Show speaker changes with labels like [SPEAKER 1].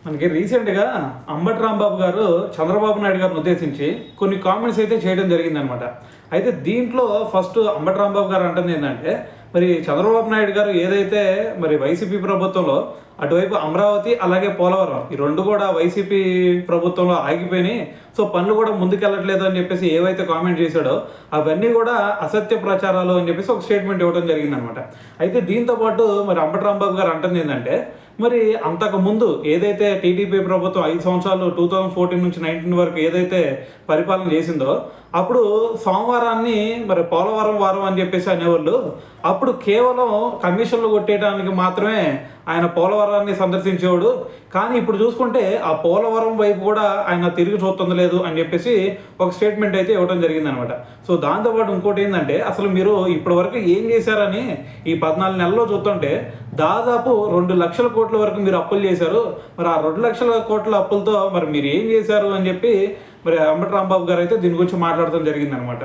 [SPEAKER 1] మనకి రీసెంట్గా అంబటి రాంబాబు గారు చంద్రబాబు నాయుడు గారిని ఉద్దేశించి కొన్ని కామెంట్స్ అయితే చేయడం జరిగిందనమాట. అయితే దీంట్లో ఫస్ట్ అంబటి రాంబాబు గారు అంటుంది ఏంటంటే, మరి చంద్రబాబు నాయుడు గారు ఏదైతే మరి వైసీపీ ప్రభుత్వంలో అటువైపు అమరావతి అలాగే పోలవరం ఈ రెండు కూడా వైసీపీ ప్రభుత్వంలో ఆగిపోయినాయి, సో పనులు కూడా ముందుకెళ్ళట్లేదు అని చెప్పేసి ఏవైతే కామెంట్ చేశాడో అవన్నీ కూడా అసత్య ప్రచారాలు అని చెప్పేసి ఒక స్టేట్మెంట్ ఇవ్వడం జరిగిందనమాట. అయితే దీంతో పాటు మరి అంబటి రాంబాబు గారు అంటుంది ఏంటంటే, మరి అంతకు ముందు ఏదైతే టీడీపీ ప్రభుత్వం 5 సంవత్సరాలు 2014 నుంచి 19 వరకు ఏదైతే పరిపాలన చేసిందో అప్పుడు సోమవారాన్ని మరి పోలవరం వారం అని చెప్పేసి అనేవాళ్ళు. అప్పుడు కేవలం కమిషన్లు కొట్టేయడానికి మాత్రమే ఆయన పోలవరాన్ని సందర్శించేవాడు. కానీ ఇప్పుడు చూసుకుంటే ఆ పోలవరం వైపు కూడా ఆయన తిరిగి చూస్తుంది లేదు అని చెప్పేసి ఒక స్టేట్మెంట్ అయితే ఇవ్వడం జరిగిందనమాట. సో దాంతోపాటు ఇంకోటి ఏంటంటే, అసలు మీరు ఇప్పటి వరకు ఏం చేశారని ఈ 14 నెలల్లో చూస్తుంటే దాదాపు 2 లక్షల కోట్ల వరకు మీరు అప్పులు చేశారు. మరి ఆ 2 లక్షల కోట్ల అప్పులతో మరి మీరు ఏం చేశారు అని చెప్పి మరి అంబటి రాంబాబు గారు అయితే దీని గురించి మాట్లాడటం జరిగిందనమాట.